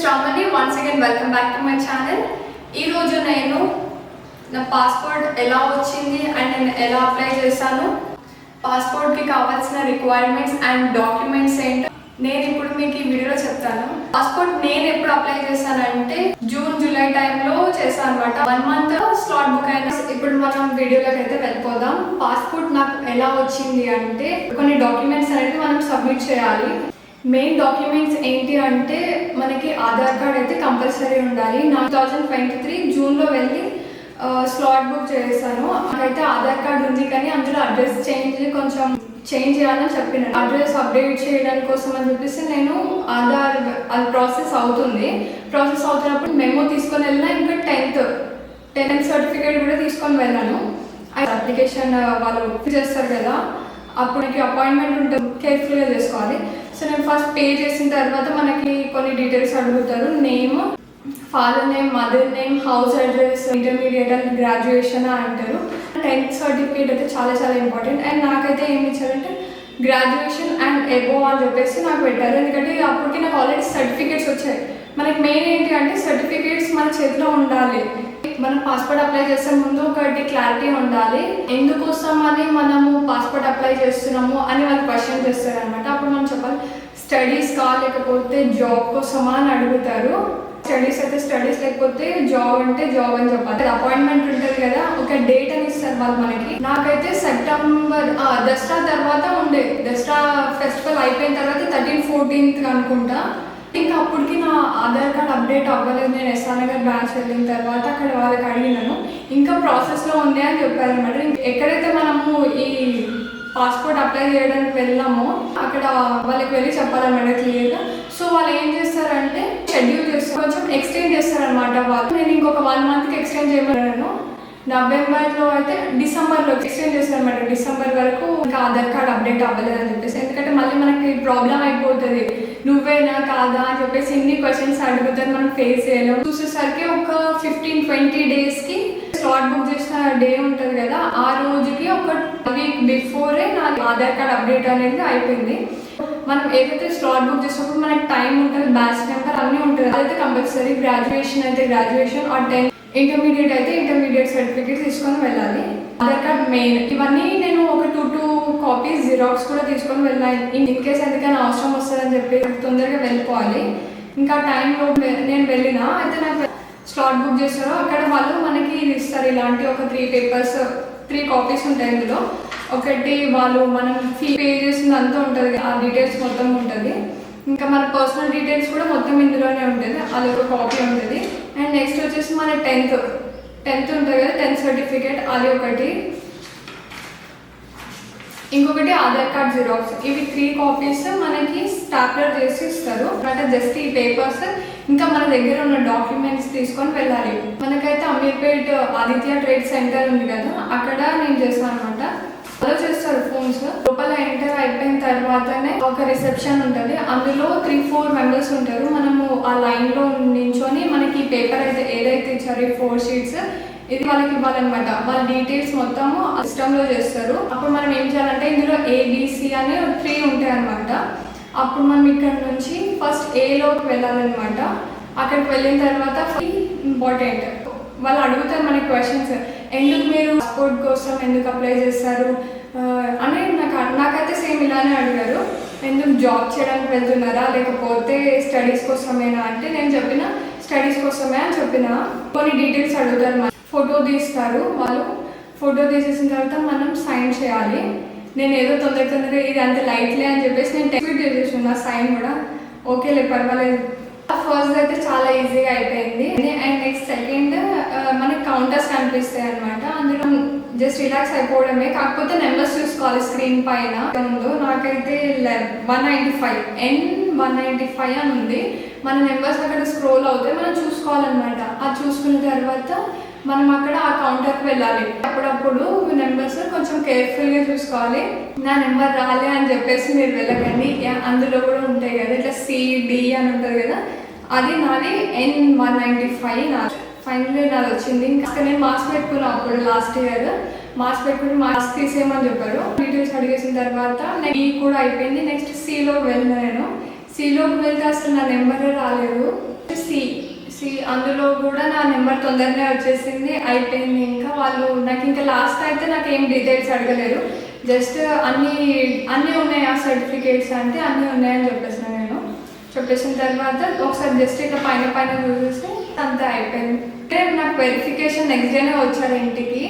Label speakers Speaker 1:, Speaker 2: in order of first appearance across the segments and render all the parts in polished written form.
Speaker 1: Shramani. Once again, welcome back to my channel. ఈ రోజు నేను నా పాస్పోర్ట్ ఎలా వచ్చింది అండ్ నేను ఎలా అప్లై చేశాను, పాస్పోర్ట్కి కావాల్సిన రిక్వైర్మెంట్స్ అండ్ డాక్యుమెంట్స్ ఏంటో నేను ఇప్పుడు మీకు ఈ వీడియోలో చెప్తాను. పాస్పోర్ట్ నేను ఎప్పుడు అప్లై చేశానంటే జూన్ జూలై టైంలో చేశాను అనమాట. 1 month స్లాట్ బుక్ అయినా. ఇప్పుడు మనం వీడియోలోకి అయితే వెళ్ళిపోదాం. పాస్పోర్ట్ నాకు ఎలా వచ్చింది అంటే కొన్ని డాక్యుమెంట్స్ అనేవి మనం సబ్మిట్ చేయాలి. మెయిన్ డాక్యుమెంట్స్ ఏంటి అంటే మనకి ఆధార్ కార్డ్ అయితే కంపల్సరీ ఉండాలి. నా 2023 జూన్లో వెళ్ళి స్లాట్ బుక్ చేశాను. నాకైతే ఆధార్ కార్డ్ ఉంది కానీ అందులో అడ్రస్ కొంచెం చేంజ్ చేయాలని చెప్పిన. అడ్రస్ అప్డేట్ చేయడం కోసం అని చెప్పేసి నేను ఆధార్ అది ప్రాసెస్ అవుతున్నప్పుడు మెమో తీసుకొని వెళ్ళినా, ఇంకా 10th సర్టిఫికేట్ కూడా తీసుకొని వెళ్ళాను. అప్లికేషన్ వాళ్ళు చేస్తారు కదా, అప్పుడు మనకి అపాయింట్మెంట్ ఉంటుంది, కేర్ఫుల్గా చేసుకోవాలి. సో నేను ఫస్ట్ పే చేసిన తర్వాత మనకి కొన్ని డీటెయిల్స్ అడుగుతారు. Name, father name, mother name, house address, intermediate and graduation అంటారు. 10th సర్టిఫికేట్ అయితే చాలా చాలా ఇంపార్టెంట్. అండ్ నాకైతే ఏమి ఇచ్చారంటే గ్రాడ్యుయేషన్ అండ్ ఎబో అని చెప్పేసి నాకు పెట్టారు. ఎందుకంటే అప్పటికి నాకు ఆల్రెడీ సర్టిఫికేట్స్ వచ్చాయి. మనకి మెయిన్ ఏంటి అంటే సర్టిఫికేట్స్ మన చేతిలో ఉండాలి. మనం పాస్పోర్ట్ అప్లై చేసే ముందు ఒకటి క్లారిటీ ఉండాలి. ఎందుకోసం అని మనము పాస్పోర్ట్ అప్లై చేస్తున్నాము అని వాళ్ళు క్వశ్చన్ చేస్తారు అనమాట. అప్పుడు మనం చెప్పాలి స్టడీస్కా లేకపోతే జాబ్ కోసమా అని అడుగుతారు. స్టడీస్ అయితే స్టడీస్, లేకపోతే జాబ్ అంటే జాబ్ అని చెప్పాలి. అపాయింట్మెంట్ ఉంటుంది కదా, ఒక డేట్ అని ఇస్తారు వాళ్ళు మనకి. నాకైతే సెప్టెంబర్ దసరా తర్వాత ఉండే, దసరా ఫెస్టివల్ అయిపోయిన తర్వాత 13th 14th అనుకుంటా. ఇంకా అప్పటికి నా ఆధార్ కార్డ్ అప్డేట్ అవ్వలేదు. నేను ఎస్ఆర్ నగర్ బ్రాంచ్ వెళ్ళిన తర్వాత అక్కడ వాళ్ళకి అడిగినాను, ఇంకా ప్రాసెస్లో ఉంది అని చెప్పారనమాట. ఎక్కడైతే మనము ఈ పాస్పోర్ట్ అప్లై చేయడానికి వెళ్ళామో అక్కడ వాళ్ళకి వెళ్ళి చెప్పాలన్నమాట క్లియర్గా. సో వాళ్ళు ఏం చేస్తారంటే షెడ్యూల్ చేస్తారు, కొంచెం ఎక్స్టెండ్ చేస్తారనమాట వాళ్ళు. నేను ఇంకొక 1 monthకి ఎక్స్టెండ్ చేయమన్నాను. నవంబర్లో అయితే డిసెంబర్లో ఎక్స్టెండ్ చేస్తారు అనమాట. డిసెంబర్ వరకు ఇంకా ఆధార్ కార్డ్ అప్డేట్ అవ్వలేదు అని చెప్పేసి. ఎందుకంటే మళ్ళీ మనకి ప్రాబ్లం అయిపోతుంది, నువ్వేనా కాదా అని చెప్పేసి ఇన్ని క్వశ్చన్స్ అడుగుతారు, మనం ఫేస్ చేయలేము. చూసేసరికి ఒక 15-20 డేస్కి స్లాట్ బుక్ చేసిన డే ఉంటుంది కదా, ఆ రోజుకి ఒక వీక్ బిఫోరే నా ఆధార్ కార్డ్ అప్డేట్ అనేది అయిపోయింది. మనం ఏదైతే స్లాట్ బుక్ చేసినప్పుడు మనకి టైం ఉంటుంది, బ్యాచ్ నెంబర్ అన్నీ ఉంటుంది, అదైతే కంపల్సరీ. గ్రాడ్యుయేషన్ అయితే గ్రాడ్యుయేషన్ ఆర్ 10th, ఇంటర్మీడియట్ అయితే ఇంటర్మీడియట్ సర్టిఫికేట్ తీసుకొని వెళ్ళాలి. Aadhaar card main. ఇవన్నీ నేను ఒక 2 కాపీస్ జిరాక్స్ కూడా తీసుకొని వెళ్ళాలి. ఇన్ కేస్ ఎందుకైనా అవసరం వస్తుందని చెప్పి తొందరగా వెళ్ళిపోవాలి. ఇంకా టైంలో నేను వెళ్ళిన అయితే నాకు స్లాట్ బుక్ చేస్తారో అక్కడ వాళ్ళు మనకి ఇది ఇస్తారు, ఇలాంటి ఒక 3 papers, 3 కాపీస్ ఉంటాయి. ఇందులో ఒకటి వాళ్ళు మనం ఫీ పే చేసింది అంతా ఉంటుంది, ఆ డీటెయిల్స్ మొత్తం ఉంటుంది. ఇంకా మన పర్సనల్ డీటెయిల్స్ కూడా మొత్తం ఇందులోనే ఉంటుంది, అది ఒక కాపీ ఉంటుంది. అండ్ నెక్స్ట్ వచ్చేసి మన 10th ఉంటుంది కదా, 10th సర్టిఫికేట్, అది ఒకటి. ఇంకొకటి ఆధార్ కార్డ్ జిరాక్స్. ఇవి 3 కాపీస్ మనకి స్టాప్లర్ చేసి ఇస్తారు. అంటే జస్ట్ ఈ పేపర్స్ ఇంకా మన దగ్గర ఉన్న డాక్యుమెంట్స్ తీసుకొని వెళ్ళాలి. మనకైతే అమీర్పేట్ ఆదిత్య ట్రేడ్ సెంటర్ ఉంది కదా, అక్కడ నేను చేస్తాను అనమాట. అలా చేస్తారు ఫోన్స్. లోపల ఎంటర్ అయిపోయిన తర్వాతనే ఒక రిసెప్షన్ ఉంటుంది, అందులో 3-4 members ఉంటారు. మనము ఆ లైన్లో నించొని మనకి ఈ పేపర్ అయితే ఏదైతే ఇచ్చారో 4 sheets ఇది వాళ్ళకి ఇవ్వాలన్నమాట. వాళ్ళ డీటెయిల్స్ మొత్తము సిస్టంలో చేస్తారు. అప్పుడు మనం ఏం చేయాలంటే ఇందులో ABC అని 3 ఉంటాయి అనమాట. అప్పుడు మనం ఇక్కడ నుంచి ఫస్ట్ Aలోకి వెళ్ళాలన్నమాట. అక్కడికి వెళ్ళిన తర్వాత ఇంపార్టెంట్ వాళ్ళు అడుగుతారు మనకి క్వశ్చన్స్. ఎందుకు మీరు పాస్పోర్ట్ కోసం ఎందుకు అప్లై చేస్తారు అని నాకైతే సేమ్ ఇలానే అడిగారు. ఎందుకు జాబ్ చేయడానికి వెళ్తున్నారా లేకపోతే స్టడీస్ కోసమేనా అంటే నేను చెప్పిన స్టడీస్ కోసమే అని చెప్పిన. కొన్ని డీటెయిల్స్ అడుగుతారు, ఫోటో తీస్తారు వాళ్ళు. ఫోటో తీసేసిన తర్వాత మనం సైన్ చేయాలి. నేను ఏదో తొందరగా ఇది అంత లైట్లే అని చెప్పేసి నేను టెక్స్ట్ చేసేసిన సైన్ కూడా. ఓకేలే పర్వాలేదు. ఫస్ట్ అయితే చాలా ఈజీగా అయిపోయింది. అండ్ నెక్స్ట్ సెకండ్ మనకి కౌంటర్స్ కనిపిస్తాయి అనమాట. అందులో జస్ట్ రిలాక్స్ అయిపోవడమే, కాకపోతే నెంబర్స్ చూసుకోవాలి స్క్రీన్ పైన ఉందో. నాకైతే 195 N195 అని ఉంది. మన నెంబర్స్ అక్కడ స్క్రోల్ అవుతాయి, మనం చూసుకోవాలన్నమాట. అది చూసుకున్న తర్వాత మనం అక్కడ ఆ కౌంటర్కి వెళ్ళాలి. అప్పుడప్పుడు నెంబర్స్ కొంచెం కేర్ఫుల్గా చూసుకోవాలి. నా నెంబర్ రాలే అని చెప్పేసి మీరు వెళ్ళకండి. అందులో కూడా ఉంటాయి కదా ఇట్లా CD అని ఉంటుంది కదా, అది నాది N195 నాది. ఫైనల్లీ నాది వచ్చింది. ఇంకా నేను మాస్క్ పెట్టుకున్నాను అప్పుడు లాస్ట్ ఇయర్. మాస్క్ పెట్టుకుని మాస్క్ తీసేయమని చెప్పారు. డీటెయిల్స్ అడిగేసిన తర్వాత B కూడా అయిపోయింది. నెక్స్ట్ Cలోకి వెళ్ళిన నేను సిలోకి వెళ్తే అసలు నా నెంబరే రాలేదు. సి సి అందులో కూడా నా నెంబర్ తొందరనే వచ్చేసింది, అయిపోయింది. ఇంకా వాళ్ళు నాకు ఇంకా లాస్ట్ అయితే నాకు ఏం డీటెయిల్స్ అడగలేరు, జస్ట్ అన్నీ ఉన్నాయి ఆ సర్టిఫికేట్స్ అంటే అన్నీ ఉన్నాయని చెప్పేసిన నేను. చెప్పేసిన తర్వాత ఒకసారి జస్ట్ ఇట్లా పైన చూసేసి అంతా అయిపోయింది. అంటే నాకు వెరిఫికేషన్ నెక్స్ట్ డేనే వచ్చారు ఇంటికి.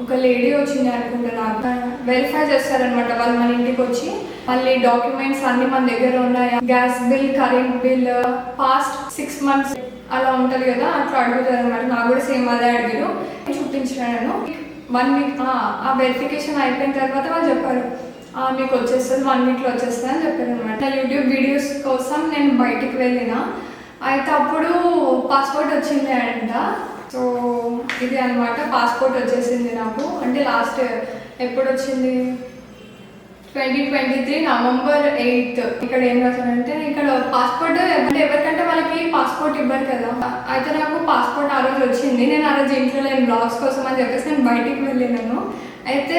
Speaker 1: ఒక లేడీ వచ్చింది అనుకుంటా, నాకు వెరిఫై చేస్తారనమాట వాళ్ళు మన ఇంటికి వచ్చి. మళ్ళీ డాక్యుమెంట్స్ అన్నీ మన దగ్గర ఉన్నాయా, gas bill, current bill, past 6 months అలా ఉంటుంది కదా, అట్లా అడుగుతారు అనమాట. నాకు కూడా సేమ్ అదే అడిగారు. చూపించాను 1 week. ఆ వెరిఫికేషన్ అయిపోయిన తర్వాత వాళ్ళు చెప్పారు మీకు వచ్చేస్తుంది 1 weekలో వచ్చేస్తుంది అని చెప్పారు అనమాట. యూట్యూబ్ వీడియోస్ కోసం నేను బయటికి వెళ్ళిన, అయితే అప్పుడు పాస్పోర్ట్ వచ్చింది అంట. సో ఇది అనమాట, పాస్పోర్ట్ వచ్చేసింది నాకు. అంటే లాస్ట్ ఎప్పుడు వచ్చింది, 2023 November 8th. ఇక్కడ ఏం రాశానంటే, ఇక్కడ పాస్పోర్ట్ అంటే ఎవరికంటే వాళ్ళకి పాస్పోర్ట్ ఇవ్వరు కదా, అయితే నాకు పాస్పోర్ట్ ఆ రోజు వచ్చింది. నేను ఆ రోజు ఇంట్లో లేని బ్లాగ్స్ కోసం అని చెప్పేసి నేను బయటికి వెళ్ళినాను. అయితే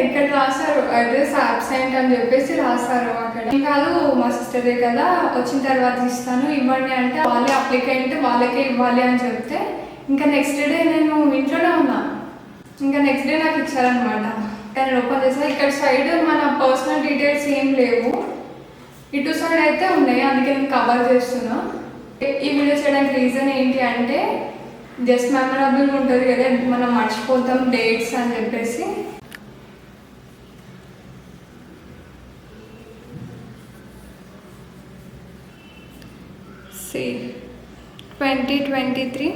Speaker 1: ఇక్కడ రాశారు అడ్రస్ అబ్సెంట్ అని చెప్పేసి రాస్తారు. అక్కడ ఏం కాదు మా సిస్టరే కదా, వచ్చిన తర్వాత ఇస్తాను ఇవ్వండి అంటే, వాళ్ళే అప్లికెంట్ వాళ్ళకే ఇవ్వాలి అని చెప్తే ఇంకా నెక్స్ట్ డే నేను ఇంట్లోనే ఉన్నా. ఇంకా నెక్స్ట్ డే నాకు ఇచ్చారనమాట. నేను ఓపెన్ చేసా, ఇక్కడ సైడ్ మన పర్సనల్ డీటెయిల్స్ ఏం లేవు, ఇటు సైడ్ అయితే ఉన్నాయి, అందుకే నేను కవర్ చేస్తున్నా. ఈ వీడియో చేయడానికి రీజన్ ఏంటి అంటే, జస్ట్ మెమరబుల్గా ఉంటుంది కదా, మనం మర్చిపోతాం డేట్స్ అని చెప్పేసి. C 2023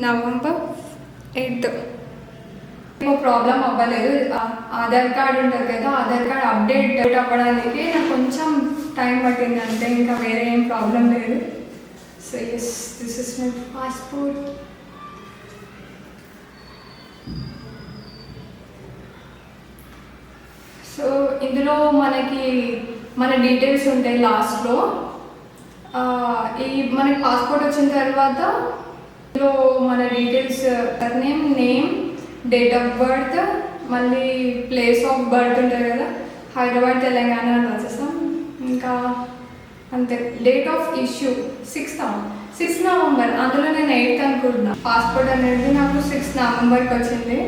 Speaker 1: November 8th. ప్రాబ్లం అవ్వలేదు. ఆధార్ కార్డ్ ఉంటుంది కదా, ఆధార్ కార్డ్ అప్డేట్ అవ్వడానికి నాకు కొంచెం టైం పట్టింది అంతే, ఇంకా వేరే ఏం ప్రాబ్లం లేదు. So yes, this is my passport. So ఇందులో మనకి మన డీటెయిల్స్ ఉంటాయి లాస్ట్లో. ఈ మనకి పాస్పోర్ట్ వచ్చిన తర్వాత ఇందులో మన details, name, date of birth, మళ్ళీ ప్లేస్ ఆఫ్ బర్త్ ఉంటుంది కదా, హైదరాబాద్ తెలంగాణ అని రాసేస్తాం. ఇంకా అంతే. డేట్ ఆఫ్ ఇష్యూ 6 November, అందులో నేను 8th అనుకుంటున్నా. పాస్పోర్ట్ అనేది నాకు 6 Novemberకి వచ్చింది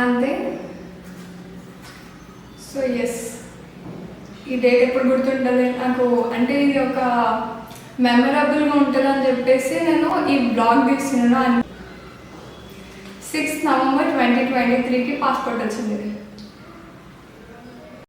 Speaker 1: అంతే. సో ఎస్, ఈ డేట్ ఎప్పుడు గుర్తుంటుంది నాకు, అంటే ఇది ఒక మెమరబుల్గా ఉంటుంది అని చెప్పేసి నేను ఈ బ్లాగ్ తీస్తున్నాను. 6 November 2023కి పాస్పోర్ట్ వచ్చింది.